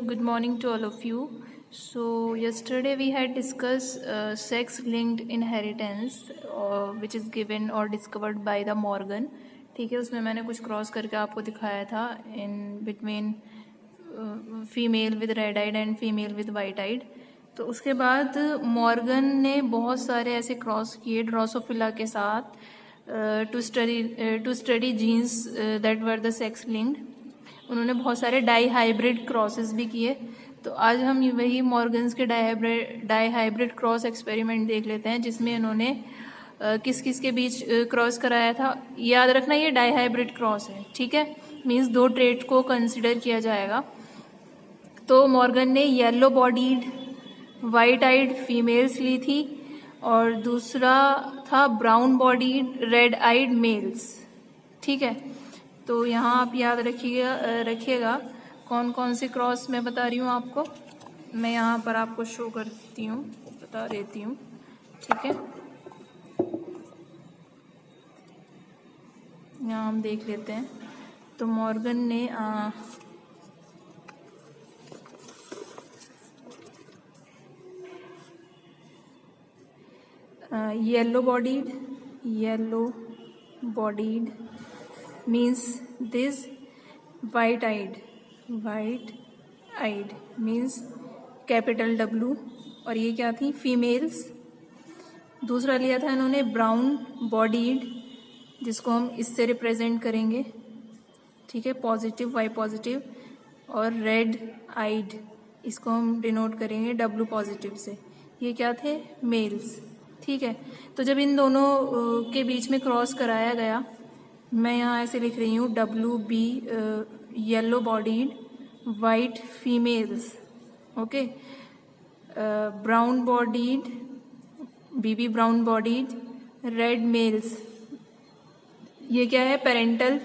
good morning to all of you. So, yesterday we had discussed sex linked inheritance, which is given or discovered by the Morgan. ठीक है, उसमें मैंने कुछ cross करके आपको दिखाया था in between female with red eyed and female with white eyed. तो उसके बाद मॉर्गन ने बहुत सारे ऐसे क्रॉस किए ड्रोसोफिला के साथ to study genes that were the sex linked. उन्होंने बहुत सारे डाई हाइब्रिड क्रॉसेस भी किए. तो आज हम वही मॉर्गन्स के डाई हाइब्रिड क्रॉस एक्सपेरिमेंट देख लेते हैं, जिसमें उन्होंने किस किस के बीच क्रॉस कराया था. याद रखना ये डाई हाइब्रिड क्रॉस है, ठीक है, मीन्स दो ट्रेट को कंसिडर किया जाएगा. तो मॉर्गन ने yellow bodied white eyed females ली थी और दूसरा था brown bodied red eyed males. ठीक है, तो यहाँ आप याद रखिएगा कौन कौन से क्रॉस मैं बता रही हूँ आपको. मैं यहाँ पर आपको शो करती हूँ, बता देती हूँ. ठीक है, यहाँ हम देख लेते हैं. तो मॉर्गन ने yellow bodied means this white eyed means capital W. और ये क्या थी, फीमेल्स. दूसरा लिया था इन्होंने ब्राउन बॉडीड, जिसको हम इससे रिप्रेजेंट करेंगे, ठीक है, पॉजिटिव वाई पॉजिटिव. और रेड आइड, इसको हम डिनोट करेंगे W पॉजिटिव से. ये क्या थे, मेल्स. ठीक है, तो जब इन दोनों के बीच में क्रॉस कराया गया, मैं यहाँ ऐसे लिख रही हूँ WB yellow bodied white females, okay, brown bodied BB brown bodied red males. ये क्या है, पेरेंटल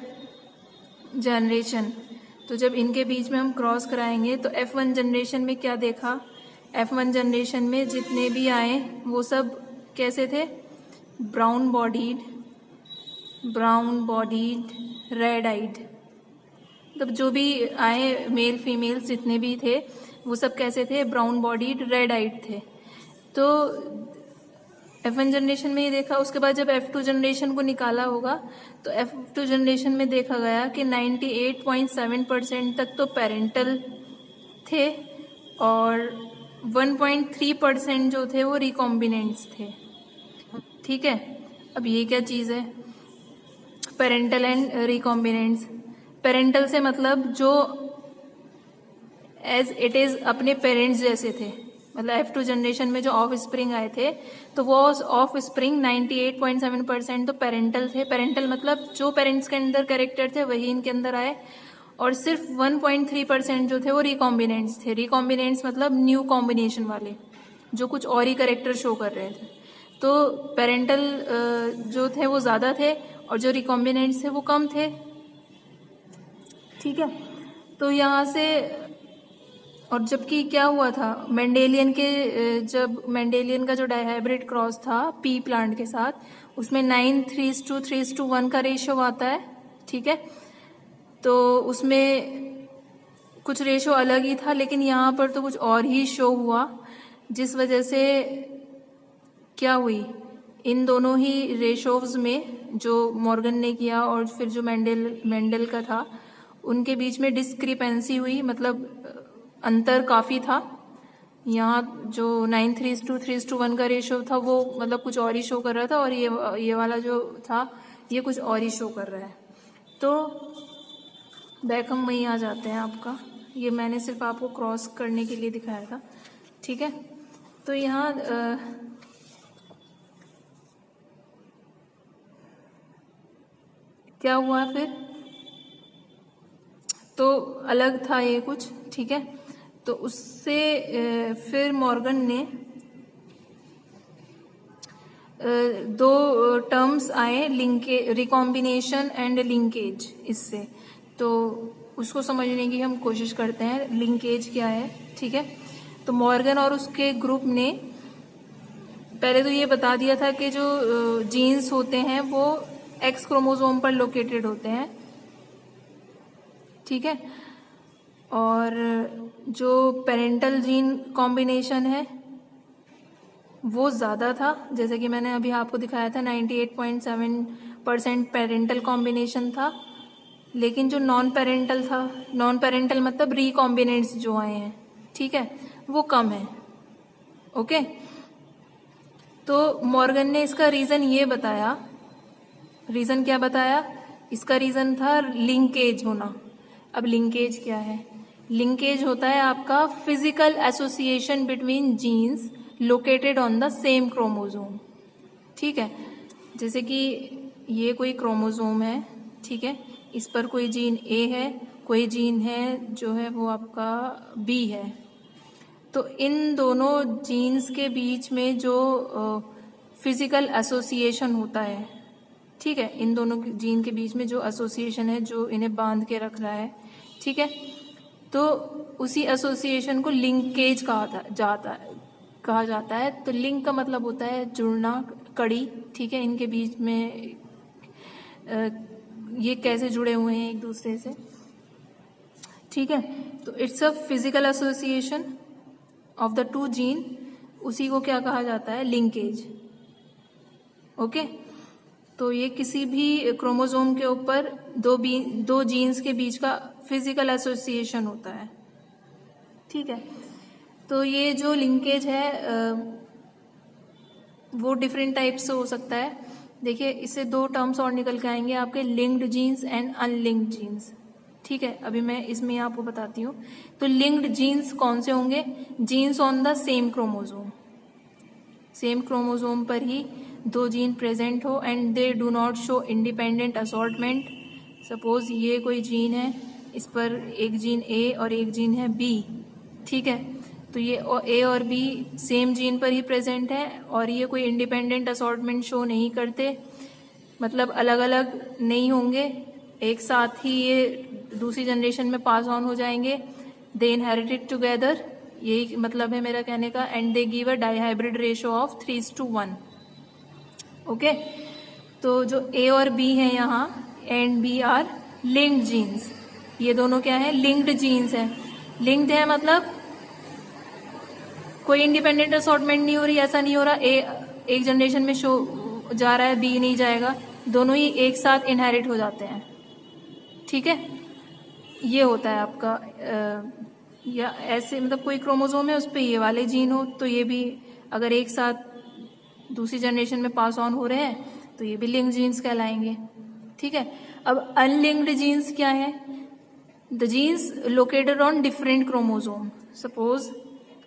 जनरेशन. तो जब इनके बीच में हम क्रॉस कराएंगे तो F1 जनरेशन में क्या देखा, F1 जनरेशन में जितने भी आए वो सब कैसे थे, ब्राउन बॉडीड रेड आइड. मतलब जो भी आए मेल फीमेल्स जितने भी थे वो सब कैसे थे, ब्राउन बॉडीड रेड आइड थे. तो F1 जनरेशन में ये देखा. उसके बाद जब F2 जनरेशन को निकाला होगा तो F2 जनरेशन में देखा गया कि 98.7% तक तो पेरेंटल थे और 1.3% जो थे वो रिकॉम्बिनेंट्स थे. ठीक है, अब ये क्या चीज़ है, पेरेंटल एंड रिकॉम्बिनेंट्स. पेरेंटल से मतलब जो एज इट इज अपने पेरेंट्स जैसे थे. मतलब F2 जनरेशन में जो ऑफ स्प्रिंग आए थे तो वो ऑफ स्प्रिंग 98.7% तो पेरेंटल थे. पेरेंटल मतलब जो पेरेंट्स के अंदर कैरेक्टर थे वही इनके अंदर आए. और सिर्फ 1.3% जो थे वो रिकॉम्बिनेंट्स थे. रिकॉम्बिनेंट्स मतलब न्यू कॉम्बिनेशन वाले, जो कुछ और ही कैरेक्टर शो कर रहे थे. तो पेरेंटल जो थे वो ज़्यादा थे और जो रिकॉम्बिनेंट्स थे वो कम थे. ठीक है, तो यहाँ से और जबकि क्या हुआ था, जब मेंडेलियन का जो डाइहाइब्रिड क्रॉस था पी प्लांट के साथ, उसमें 9:3:1 का रेशियो आता है. ठीक है, तो उसमें कुछ रेशियो अलग ही था, लेकिन यहाँ पर तो कुछ और ही शो हुआ, जिस वजह से क्या हुई, इन दोनों ही रेशोव्स में जो मॉर्गन ने किया और फिर जो मेंडल का था, उनके बीच में डिस्क्रिपेंसी हुई. मतलब अंतर काफ़ी था. यहाँ जो 9:3:1 का रेशो था वो मतलब कुछ और ही शो कर रहा था, और ये वाला जो था ये कुछ और ही शो कर रहा है. तो बैक हम वहीं आ जाते हैं आपका. ये मैंने सिर्फ आपको क्रॉस करने के लिए दिखाया था. ठीक है, तो यहाँ क्या हुआ फिर, तो अलग था ये कुछ. ठीक है, तो उससे फिर मॉर्गन ने दो टर्म्स आए, रिकॉम्बिनेशन एंड लिंकेज. इससे तो उसको समझने की हम कोशिश करते हैं, लिंकेज क्या है. ठीक है, तो मॉर्गन और उसके ग्रुप ने पहले तो ये बता दिया था कि जो जीन्स होते हैं वो एक्स क्रोमोसोम पर लोकेटेड होते हैं. ठीक है, और जो पेरेंटल जीन कॉम्बिनेशन है वो ज़्यादा था, जैसे कि मैंने अभी आपको दिखाया था 98.7% पेरेंटल कॉम्बिनेशन था। लेकिन जो नॉन पेरेंटल था, नॉन पेरेंटल मतलब रिकॉम्बिनेंट्स जो आए हैं, ठीक है, वो कम है। ओके, तो मॉर्गन ने इसका रीज़न ये बताया, रीज़न क्या बताया, इसका रीज़न था लिंकेज होना। अब लिंकेज क्या है? लिंकेज होता है आपका physical association between genes located on the same chromosome. ठीक है, जैसे कि ये कोई क्रोमोसोम है, ठीक है, इस पर कोई जीन ए है, कोई जीन है जो है वो आपका बी है। तो इन दोनों जीन्स के बीच में जो फिजिकल एसोसिएशन होता है, ठीक है, इन दोनों जीन के बीच में जो एसोसिएशन है जो इन्हें बांध के रख रहा है, ठीक है, तो उसी एसोसिएशन को लिंकेज कहा जाता है। तो लिंक का मतलब होता है जुड़ना, कड़ी, ठीक है, इनके बीच में ये कैसे जुड़े हुए हैं एक दूसरे से, ठीक है। तो it's a physical association of the two gene, उसी को क्या कहा जाता है? लिंकेज। ओके, तो ये किसी भी क्रोमोसोम के ऊपर दो जीन्स के बीच का फिजिकल एसोसिएशन होता है, ठीक है। तो ये जो लिंकेज है वो डिफरेंट टाइप से हो सकता है। देखिए, इससे दो टर्म्स और निकल के आएंगे आपके, linked genes and unlinked genes, ठीक है। अभी मैं इसमें आपको बताती हूँ। तो लिंक्ड जीन्स कौन से होंगे? Genes on the same chromosome, same chromosome पर ही दो जीन प्रेजेंट हो and they do not show independent assortment. Suppose ये कोई जीन है, इस पर एक जीन ए और एक जीन है बी, ठीक है, तो ये ए और बी सेम जीन पर ही प्रेजेंट है और ये कोई इंडिपेंडेंट असॉर्टमेंट शो नहीं करते, मतलब अलग अलग नहीं होंगे, एक साथ ही ये दूसरी जनरेशन में पास ऑन हो जाएंगे। दे इनहेरिटेड टुगेदर, यही मतलब है मेरा कहने का। And they give a dihybrid ratio of 3:1। Okay, तो जो ए और बी है यहाँ, and B are linked genes. ये दोनों क्या है? लिंक्ड जीन्स है। लिंक्ड है मतलब कोई इंडिपेंडेंट असॉर्टमेंट नहीं हो रही, ऐसा नहीं हो रहा ए एक जनरेशन में शो जा रहा है, बी नहीं जाएगा, दोनों ही एक साथ इनहेरिट हो जाते हैं, ठीक है। ये होता है आपका या ऐसे मतलब कोई क्रोमोसोम है उस पर ये वाले जीन हो, तो ये भी अगर एक साथ दूसरी जनरेशन में पास ऑन हो रहे हैं तो ये भी लिंक्ड जीन्स कहलाएंगे, ठीक है। अब अनलिंक्ड जीन्स क्या है? The genes located on different chromosome. Suppose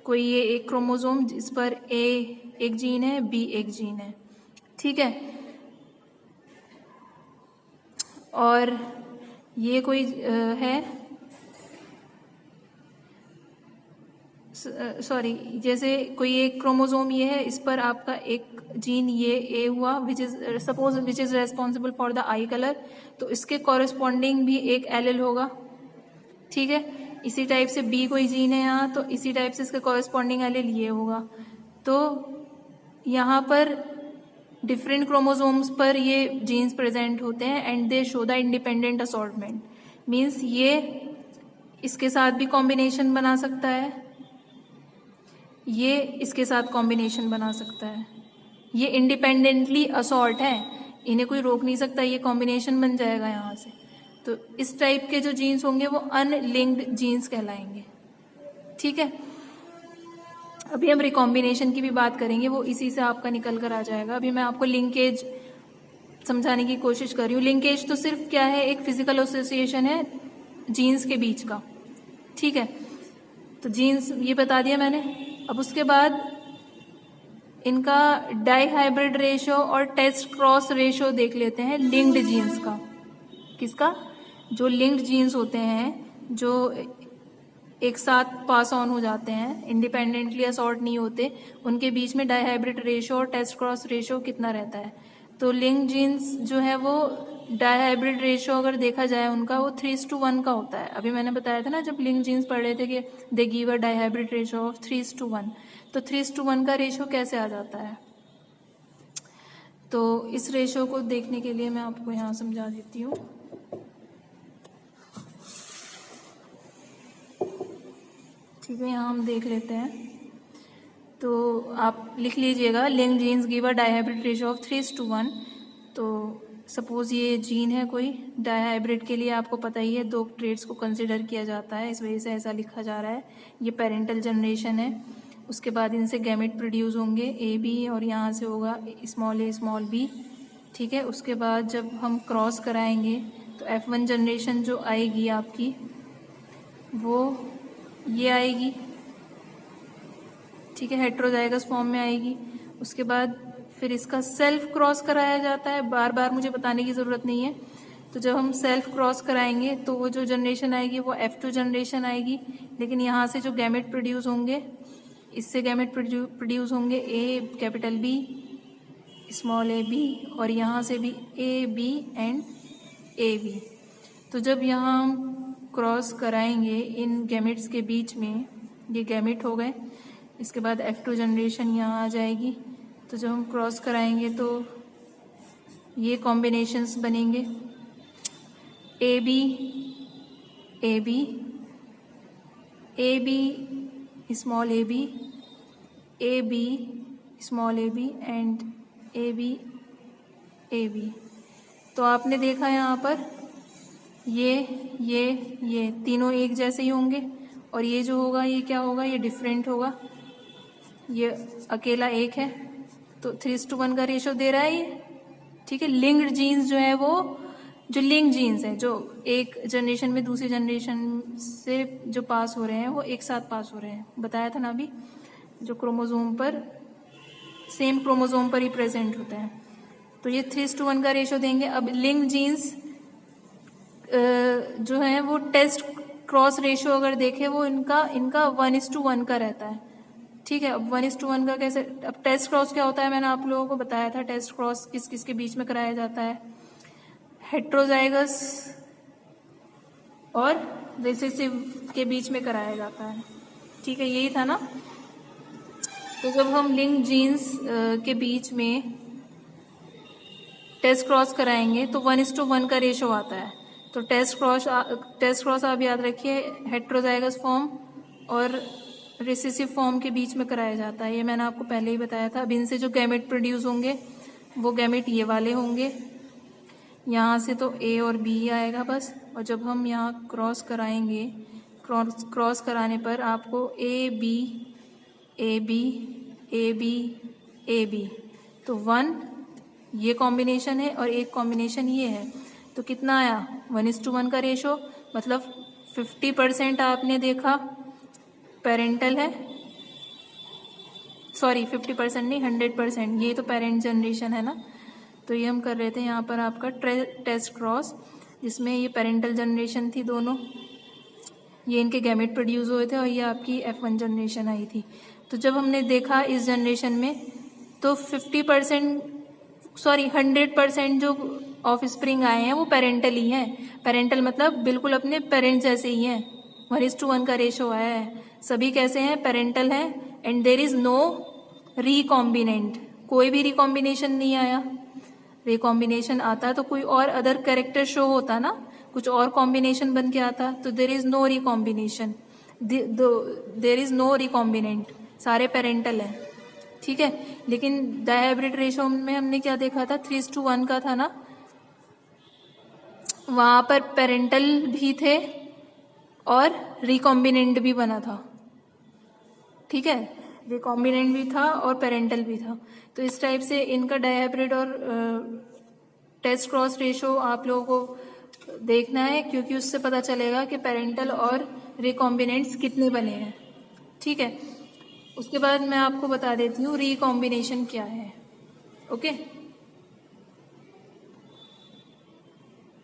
कोई ये एक क्रोमोसोम जिस पर ए एक जीन है, बी एक जीन है, ठीक है, और ये कोई है, सॉरी, जैसे कोई एक क्रोमोसोम ये है, इस पर आपका एक जीन ये ए हुआ, which is responsible for the I colour, तो इसके कॉरेस्पॉन्डिंग भी एक एलेल होगा, ठीक है। इसी टाइप से बी कोई जीन है यहाँ, तो इसी टाइप से इसका कॉरेस्पॉन्डिंग एलेल ये होगा। तो यहाँ पर डिफरेंट क्रोमोसोम्स पर ये जीन्स प्रेजेंट होते हैं and they show the independent assortment. Means ये इसके साथ भी कॉम्बिनेशन बना सकता है, ये इसके साथ कॉम्बिनेशन बना सकता है, ये इंडिपेंडेंटली असॉर्ट है, इन्हें कोई रोक नहीं सकता, ये कॉम्बिनेशन बन जाएगा यहाँ से। तो इस टाइप के जो जीन्स होंगे वो अनलिंक्ड जीन्स कहलाएंगे, ठीक है। अभी हम रिकॉम्बिनेशन की भी बात करेंगे, वो इसी से आपका निकल कर आ जाएगा। अभी मैं आपको लिंकेज समझाने की कोशिश कर रही हूँ। लिंकेज तो सिर्फ क्या है? एक फिजिकल एसोसिएशन है जीन्स के बीच का, ठीक है। तो जीन्स ये बता दिया मैंने। अब उसके बाद इनका डाईहाइब्रिड रेशियो और टेस्ट क्रॉस रेशियो देख लेते हैं लिंक्ड जीन्स का। किसका? जो लिंक्ड जीन्स होते हैं, जो एक साथ पास ऑन हो जाते हैं, इंडिपेंडेंटली असॉर्ट नहीं होते, उनके बीच में डाईहाइब्रिड रेशियो और टेस्ट क्रॉस रेशियो कितना रहता है? तो लिंक्ड जीन्स जो है वो डाईहाइब्रिड रेशियो अगर देखा जाए उनका, वो 3:1 का होता है। अभी मैंने बताया था ना जब लिंक्ड जीन्स पढ़ रहे थे कि दे give a dihybrid ratio of 3:1। तो 3:1 का रेशियो कैसे आ जाता है? तो इस रेशियो को देखने के लिए मैं आपको यहाँ समझा देती हूँ। ठीक है, यहाँ हम देख लेते हैं। तो आप लिख लीजिएगा, linked genes give a dihybrid ratio of 3:1। तो सपोज ये जीन है कोई, डायहाइब्रिड के लिए आपको पता ही है 2 ट्रेट्स को कंसिडर किया जाता है, इस वजह से ऐसा लिखा जा रहा है। ये पेरेंटल जनरेशन है, उसके बाद इनसे गैमेट प्रोड्यूस होंगे ए बी, और यहाँ से होगा स्मॉल ए स्मॉल बी। ठीक है, उसके बाद जब हम क्रॉस कराएंगे तो F1 जनरेशन जो आएगी आपकी वो ये आएगी। ठीक है, हेट्रोजाइगस फॉर्म में आएगी। उसके बाद फिर इसका सेल्फ क्रॉस कराया जाता है, बार बार मुझे बताने की ज़रूरत नहीं है। तो जब हम सेल्फ क्रॉस कराएंगे तो वो जो जनरेशन आएगी वो F2 जनरेशन आएगी, लेकिन यहाँ से जो गैमेट प्रोड्यूस होंगे, इससे गैमेट प्रोड्यूस होंगे A capital B small A B, और यहाँ से भी A B and A B. तो जब यहाँ हम क्रॉस कराएंगे इन गैमेट्स के बीच में, ये गैमेट हो गए, इसके बाद F2 जनरेशन यहाँ आ जाएगी। तो जब हम क्रॉस कराएंगे तो ये कॉम्बिनेशंस बनेंगे A B A B A B small A B small A B and A B. तो आपने देखा यहाँ पर ये तीनों एक जैसे ही होंगे, और ये जो होगा ये क्या होगा, ये डिफरेंट होगा, ये अकेला एक है। तो 3:1 का रेशो दे रहा है ये। ठीक है, लिंक्ड जीन्स जो है वो, जो लिंक जीन्स है जो एक जनरेशन में दूसरी जनरेशन से जो पास हो रहे हैं वो एक साथ पास हो रहे हैं, बताया था ना अभी, जो क्रोमोसोम पर, सेम क्रोमोसोम पर ही प्रेजेंट होता है। तो ये 3:1 का रेशो देंगे। अब लिंक जीन्स जो है वो टेस्ट क्रॉस रेशो अगर देखें वो इनका 1:1 का रहता है। ठीक है, अब 1:1 का कैसे, अब टेस्ट क्रॉस क्या होता है मैंने आप लोगों को बताया था। टेस्ट क्रॉस किस किस के बीच में कराया जाता है, हेट्रोजाइगस और रिसेसिव के बीच में कराया जाता है। ठीक है, यही था ना। तो जब हम लिंक जीन्स के बीच में टेस्ट क्रॉस कराएंगे तो 1:1 का रेशो आता है। तो टेस्ट क्रॉस आप याद रखिए, हेट्रोजाइगस फॉर्म और रिसेसिव फॉर्म के बीच में कराया जाता है, ये मैंने आपको पहले ही बताया था। अब इनसे जो गैमेट प्रोड्यूस होंगे वो गैमेट ये वाले होंगे, यहाँ से तो ए और बी आएगा बस। और जब हम यहाँ क्रॉस कराएंगे, क्रॉस कराने पर आपको A B A B A B A B, तो 1 ये कॉम्बिनेशन है और एक कॉम्बिनेशन ये है। तो कितना आया, 1:1 का रेशो, मतलब 50% आपने देखा पेरेंटल है, सॉरी 50% नहीं 100%, ये तो पेरेंट जनरेशन है ना। तो ये हम कर रहे थे यहाँ पर आपका टेस्ट क्रॉस, जिसमें ये पेरेंटल जनरेशन थी दोनों, ये इनके गैमेट प्रोड्यूस हुए थे और ये आपकी F1 जनरेशन आई थी। तो जब हमने देखा इस जनरेशन में तो 100% जो ऑफ स्प्रिंग आए हैं वो पेरेंटल ही हैं। पेरेंटल मतलब बिल्कुल अपने पेरेंट जैसे ही हैं, 1:1 का रेशो आया है, सभी कैसे हैं, पेरेंटल हैं। And there is no recombinant, कोई भी रिकॉम्बिनेशन नहीं आया। रिकॉम्बिनेशन आता तो कोई और अदर कैरेक्टर शो होता ना, कुछ और कॉम्बिनेशन बन के आता। तो there is no recombination, there is no recombinant, सारे पेरेंटल हैं। ठीक है, लेकिन डायहाइब्रिड रेशो में हमने क्या देखा था, 3:1 का था ना, वहां पर पेरेंटल भी थे और रिकॉम्बिनेंट भी बना था। ठीक है, रिकॉम्बिनेंट भी था और पेरेंटल भी था। तो इस टाइप से इनका डायहाइब्रिड और टेस्ट क्रॉस रेशो आप लोगों को देखना है, क्योंकि उससे पता चलेगा कि पेरेंटल और रिकॉम्बिनेंट्स कितने बने हैं। ठीक है, उसके बाद मैं आपको बता देती हूँ रिकॉम्बिनेशन क्या है। ओके।